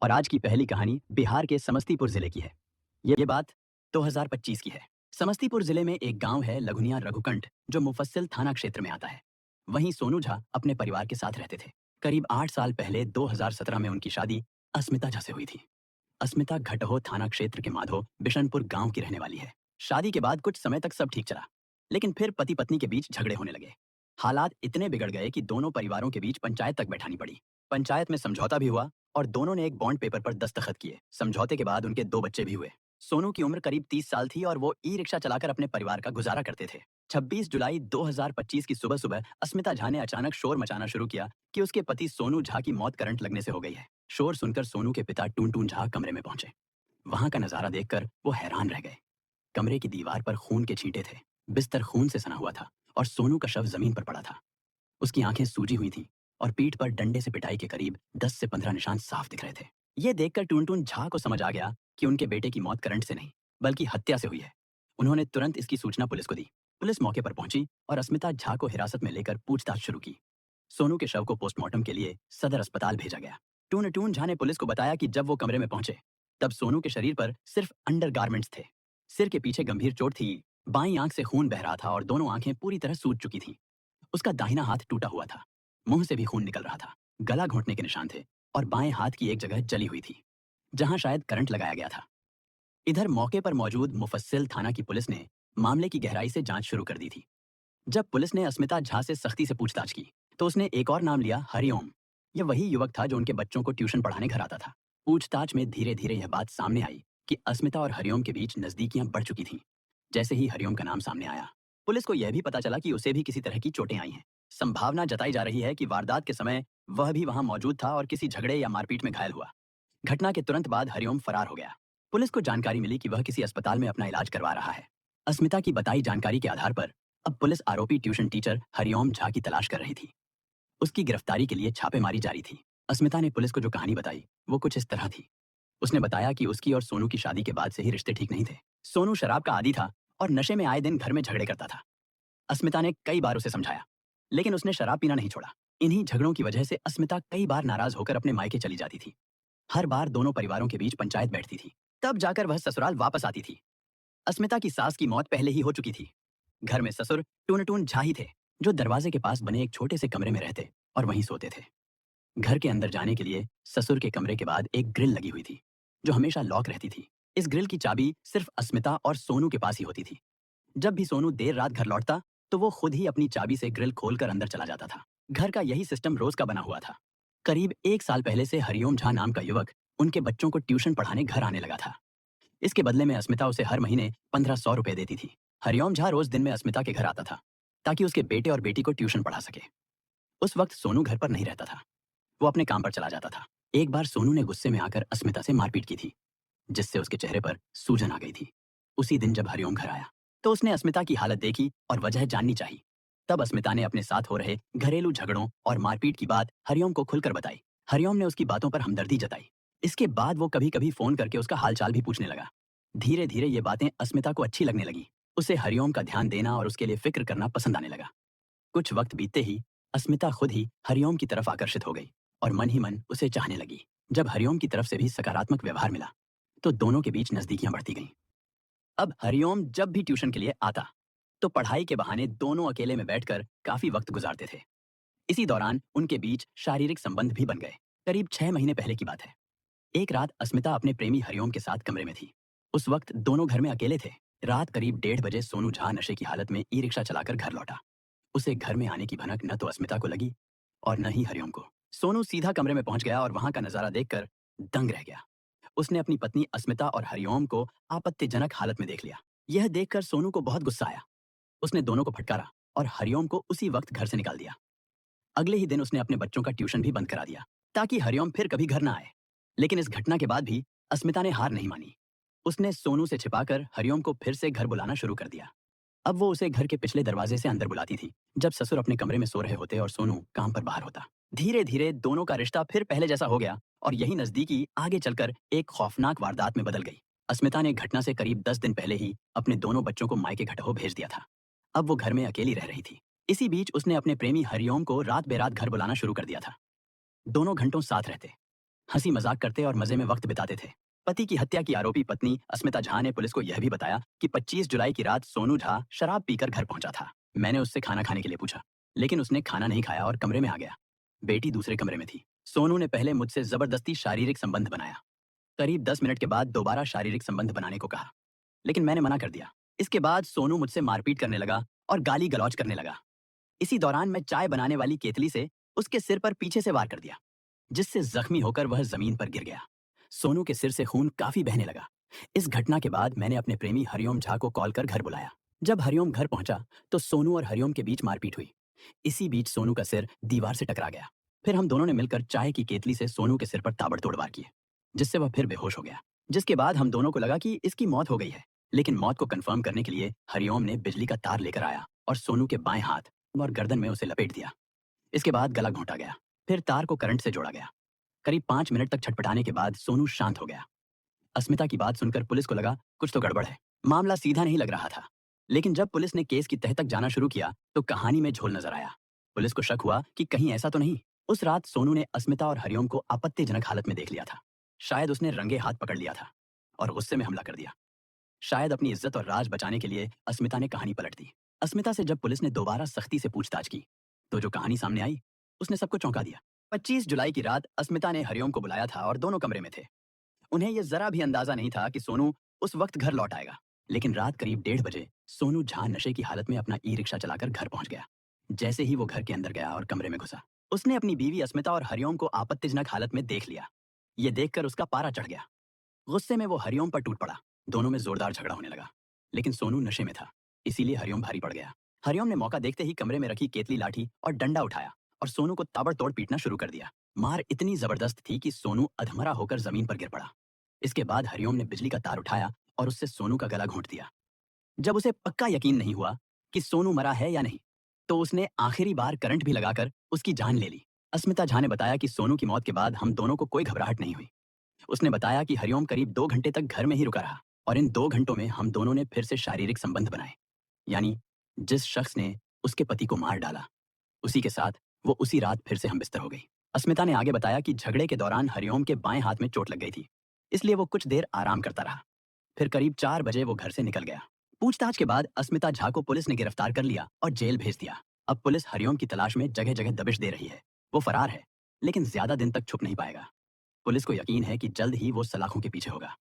और आज की पहली कहानी बिहार के समस्तीपुर जिले की है। ये बात 2025 की है। समस्तीपुर जिले में एक गांव है लघुनिया रघुकंठ, जो मुफस्सिल थाना क्षेत्र में आता है। वहीं सोनू झा अपने परिवार के साथ रहते थे। करीब 8 साल पहले 2017 में उनकी शादी अस्मिता झा से हुई थी। अस्मिता घटहो थाना क्षेत्र के माधो बिशनपुर गांव की रहने वाली है। शादी के बाद कुछ समय तक सब ठीक चला, लेकिन फिर पति पत्नी के बीच झगड़े होने लगे। हालात इतने बिगड़ गए कि दोनों परिवारों के बीच पंचायत तक बैठानी पड़ी। पंचायत में समझौता भी हुआ और दोनों ने एक बॉन्ड पेपर पर दस्तखत किए। समझौते के बाद उनके 2 बच्चे भी हुए। सोनू की उम्र करीब 30 साल थी और वो ई रिक्शा चलाकर अपने परिवार का गुजारा करते थे। 26 जुलाई 2025 की सुबह सुबह अस्मिता झा ने अचानक शोर मचाना शुरू किया कि उसके पति सोनू झा की मौत करंट लगने से हो गई है। शोर सुनकर सोनू के पिता टून टून झा कमरे में पहुंचे। वहां का नजारा देखकर वो हैरान रह गए। कमरे की दीवार पर खून के छींटे थे, बिस्तर खून से सना हुआ था और सोनू का शव जमीन पर पड़ा था। उसकी आंखें सूजी हुई थीं और पीठ पर डंडे से पिटाई के करीब 10 से 15 निशान साफ दिख रहे थे। ये देखकर टूनटून झा को समझ आ गया कि उनके बेटे की मौत करंट से नहीं, बल्कि हत्या से हुई है। उन्होंने तुरंत इसकी सूचना पुलिस को दी। पुलिस मौके पर पहुंची और अस्मिता झा को हिरासत में लेकर पूछताछ शुरू की। सोनू के शव को पोस्टमार्टम के लिए सदर अस्पताल भेजा गया। टूनटून झा ने पुलिस को बताया कि जब वो कमरे में पहुंचे, तब सोनू के शरीर पर सिर्फ अंडरगारमेंट्स थे। सिर के पीछे गंभीर चोट थी, बाईं आंख से खून बह रहा था और दोनों आंखें पूरी तरह सूज चुकी थीं। उसका दाहिना हाथ टूटा हुआ था, मुंह से भी खून निकल रहा था, गला घोंटने के निशान थे और बाएं हाथ की एक जगह जली हुई थी, जहां शायद करंट लगाया गया था। इधर मौके पर मौजूद मुफस्सिल थाना की पुलिस ने मामले की गहराई से जांच शुरू कर दी थी। जब पुलिस ने अस्मिता झा से सख्ती से पूछताछ की, तो उसने एक और नाम लिया, हरिओम। यह वही युवक था जो उनके बच्चों को ट्यूशन पढ़ाने घर आता था। पूछताछ में धीरे धीरे यह बात सामने आई कि अस्मिता और हरिओम के बीच नजदीकियां बढ़ चुकी थीं। जैसे ही हरिओम का नाम सामने आया, पुलिस को यह भी पता चला कि उसे भी किसी तरह की चोटें आई हैं। संभावना जताई जा रही है कि वारदात के समय वह भी वहां मौजूद था और किसी झगड़े या मारपीट में घायल हुआ। घटना के तुरंत बाद हरिओम फरार हो गया। पुलिस को जानकारी मिली कि वह किसी अस्पताल में अपना इलाज करवा रहा है। अस्मिता की बताई जानकारी के आधार पर अब पुलिस आरोपी ट्यूशन टीचर हरिओम झा की तलाश कर रही थी। उसकी गिरफ्तारी के लिए छापेमारी जारी थी। अस्मिता ने पुलिस को जो कहानी बताई, वो कुछ इस तरह थी। उसने बताया कि उसकी और सोनू की शादी के बाद से ही रिश्ते ठीक नहीं थे। सोनू शराब का आदी था और नशे में आए दिन घर में झगड़े करता था। अस्मिता ने कई बार उसे समझाया, लेकिन उसने शराब पीना नहीं छोड़ा। इन्हीं झगड़ों की वजह से अस्मिता कई बार नाराज होकर अपने मायके चली जाती थी। हर बार दोनों परिवारों के बीच पंचायत बैठती थी, तब जाकर वह ससुराल वापस आती थी। अस्मिता की सास की मौत पहले ही हो चुकी थी। घर में ससुर टूनटून झा ही थे, जो दरवाजे के पास बने एक छोटे से कमरे में रहते और वहीं सोते थे। घर के अंदर जाने के लिए ससुर के कमरे के बाद एक ग्रिल लगी हुई थी, जो हमेशा लॉक रहती थी। इस ग्रिल की चाबी सिर्फ अस्मिता और सोनू के पास ही होती थी। जब भी सोनू देर रात घर लौटता, तो वो खुद ही अपनी चाबी से ग्रिल खोलकर अंदर चला जाता था। घर का यही सिस्टम रोज का बना हुआ था। करीब 1 साल पहले से हरिओम झा नाम का युवक उनके बच्चों को ट्यूशन पढ़ाने घर आने लगा था। इसके बदले में अस्मिता उसे हर महीने 1500 रुपए देती थी। हरिओम झा रोज दिन में अस्मिता के घर आता था, ताकि उसके बेटे और बेटी को ट्यूशन पढ़ा सके। उस वक्त सोनू घर पर नहीं रहता था, वो अपने काम पर चला जाता था। एक बार सोनू ने गुस्से में आकर अस्मिता से मारपीट की थी, जिससे उसके चेहरे पर सूजन आ गई थी। उसी दिन जब हरिओम घर आया, तो उसने अस्मिता की हालत देखी और वजह जाननी चाहिए। तब अस्मिता ने अपने साथ हो रहे घरेलू झगड़ों और मारपीट की बात हरिओम को खुलकर बताई। हरिओम ने उसकी बातों पर हमदर्दी जताई। इसके बाद वो कभी कभी फोन करके उसका हालचाल भी पूछने लगा। धीरे धीरे ये बातें अस्मिता को अच्छी लगने लगी। उसे हरिओम का ध्यान देना और उसके लिए फिक्र करना पसंद आने लगा। कुछ वक्त बीतते ही अस्मिता खुद ही हरिओम की तरफ आकर्षित हो गई और मन ही मन उसे चाहने लगी। जब हरिओम की तरफ से भी सकारात्मक व्यवहार मिला, तो दोनों के बीच नजदीकियां बढ़ती गईं। अब हरिओम जब भी ट्यूशन के लिए आता, तो पढ़ाई के बहाने दोनों अकेले में बैठकर काफी वक्त गुजारते थे। इसी दौरान उनके बीच शारीरिक संबंध भी बन गए। करीब 6 महीने पहले की बात है। एक रात अस्मिता अपने प्रेमी हरिओम के साथ कमरे में थी। उस वक्त दोनों घर में अकेले थे। रात करीब 1:30 बजे सोनू झा नशे की हालत में ई रिक्शा चलाकर घर लौटा। उसे घर में आने की भनक न तो अस्मिता को लगी और न ही हरिओम को। सोनू सीधा कमरे में पहुंच गया और वहां का नजारा देखकर दंग रह गया। उसने अपनी पत्नी अस्मिता और हरिओम को आपत्तिजनक हालत में देख लिया। यह देखकर सोनू को बहुत गुस्सा आया। उसने दोनों को फटकारा और हरिओम को उसी वक्त घर से निकाल दिया। अगले ही दिन उसने अपने बच्चों का ट्यूशन भी बंद करा दिया, ताकि हरिओम फिर कभी घर न आए। लेकिन इस घटना के बाद भी अस्मिता ने हार नहीं मानी। उसने सोनू से छिपाकर हरिओम को फिर से घर बुलाना शुरू कर दिया। अब वो उसे घर के पिछले दरवाजे से अंदर बुलाती थी, जब ससुर अपने कमरे में सो रहे होते और सोनू काम पर बाहर होता। धीरे धीरे दोनों का रिश्ता फिर पहले जैसा हो गया और यही नजदीकी आगे चलकर एक खौफनाक वारदात में बदल गई। अस्मिता ने घटना से करीब 10 दिन पहले ही अपने दोनों बच्चों को मायके घटहो भेज दिया था। अब वो घर में अकेली रह रही थी। इसी बीच उसने अपने प्रेमी हरिओम को रात बेरात घर बुलाना शुरू कर दिया था। दोनों घंटों साथ रहते, हंसी मजाक करते और मजे में वक्त बिताते थे। पति की हत्या की आरोपी पत्नी अस्मिता झा ने पुलिस को यह भी बताया कि 25 जुलाई की रात सोनू झा शराब पीकर घर पहुंचा था। मैंने उससे खाना खाने के लिए पूछा, लेकिन उसने खाना नहीं खाया और कमरे में आ गया। बेटी दूसरे कमरे में थी। सोनू ने पहले मुझसे जबरदस्ती शारीरिक संबंध बनाया। करीब 10 मिनट के बाद दोबारा शारीरिक संबंध बनाने को कहा, लेकिन मैंने मना कर दिया। इसके बाद सोनू मुझसे मारपीट करने लगा और गाली गलौज करने लगा। इसी दौरान मैं चाय बनाने वाली केतली से उसके सिर पर पीछे से वार कर दिया, जिससे जख्मी होकर वह जमीन पर गिर गया। सोनू के सिर से खून काफी बहने लगा। इस घटना के बाद मैंने अपने प्रेमी हरिओम झा को कॉल कर घर बुलाया। जब हरिओम घर पहुंचा तो सोनू और हरिओम के बीच मारपीट हुई। इसी बीच सोनू का सिर दीवार से टकरा गया। फिर हम दोनों ने मिलकर चाय की केतली से सोनू के सिर पर ताबड़तोड़ वार किए, जिससे वह फिर बेहोश हो गया। जिसके बाद हम दोनों को लगा कि इसकी मौत हो गई है, लेकिन मौत को कंफर्म करने के लिए हरिओम ने बिजली का तार लेकर आया और सोनू के बाएं हाथ और गर्दन में उसे लपेट दिया। इसके बाद गला घोंटा गया, फिर तार को करंट से जोड़ा गया। करीब 5 मिनट तक छटपटाने के बाद सोनू शांत हो गया। अस्मिता की बात सुनकर पुलिस को लगा कुछ तो गड़बड़ है। मामला सीधा नहीं लग रहा था, लेकिन जब पुलिस ने केस की तह तक जाना शुरू किया तो कहानी में झोल नजर आया। पुलिस को शक हुआ कि कहीं ऐसा तो नहीं। उस रात सोनू ने अस्मिता और हरिओम को आपत्तिजनक हालत में देख लिया था। शायद उसने रंगे हाथ पकड़ लिया था और गुस्से में हमला कर दिया। शायद अपनी इज्जत और राज बचाने के लिए अस्मिता ने कहानी पलट दी। अस्मिता से जब पुलिस ने दोबारा सख्ती से पूछताछ की तो जो कहानी सामने आई उसने सबको चौंका दिया। 25 जुलाई की रात अस्मिता ने हरिओम को बुलाया था और दोनों कमरे में थे। उन्हें यह जरा भी अंदाजा नहीं था कि सोनू उस वक्त घर लौट आएगा। लेकिन रात करीब 1:30 बजे सोनू झा नशे की हालत में अपना ई रिक्शा चलाकर घर पहुंच गया। जैसे ही वो घर के अंदर गया और कमरे में घुसा, उसने अपनी बीवी अस्मिता और हरिओम को आपत्तिजनक हालत में देख लिया। ये देखकर उसका पारा चढ़ गया। गुस्से में वो हरिओम पर टूट पड़ा। दोनों में जोरदार झगड़ा होने लगा, लेकिन सोनू नशे में था, इसीलिए हरिओम भारी पड़ गया। हरिओम ने मौका देखते ही कमरे में रखी केतली लाठी और डंडा उठाया और सोनू को ताबड़तोड़ पीटना शुरू कर दिया। मार इतनी जबरदस्त थी कि सोनू अधमरा होकर जमीन पर गिर पड़ा। इसके बाद हरिओम ने बिजली का तार उठाया और उससे सोनू का गला घोंट दिया। जब उसे पक्का यकीन नहीं हुआ कि सोनू मरा है या नहीं, तो उसने आखिरी बार करंट भी लगाकर उसकी जान ले ली। अस्मिता झा ने बताया कि सोनू की मौत के बाद हम दोनों को कोई घबराहट नहीं हुई। उसने बताया कि हरिओम करीब 2 घंटे तक घर में ही रुका रहा और इन 2 घंटों में हम दोनों ने फिर से शारीरिक संबंध बनाए। यानी जिस शख्स ने उसके पति को मार डाला, उसी के साथ वो उसी रात फिर से हम बिस्तर हो गई। अस्मिता ने आगे बताया कि झगड़े के दौरान हरिओम के बाएं हाथ में चोट लग गई थी, इसलिए वो कुछ देर आराम करता रहा। फिर करीब 4 बजे वो घर से निकल गया। पूछताछ के बाद अस्मिता झा को पुलिस ने गिरफ्तार कर लिया और जेल भेज दिया। अब पुलिस हरिओम की तलाश में जगह जगह दबिश दे रही है। वो फरार है, लेकिन ज्यादा दिन तक छुप नहीं पाएगा। पुलिस को यकीन है कि जल्द ही वो सलाखों के पीछे होगा।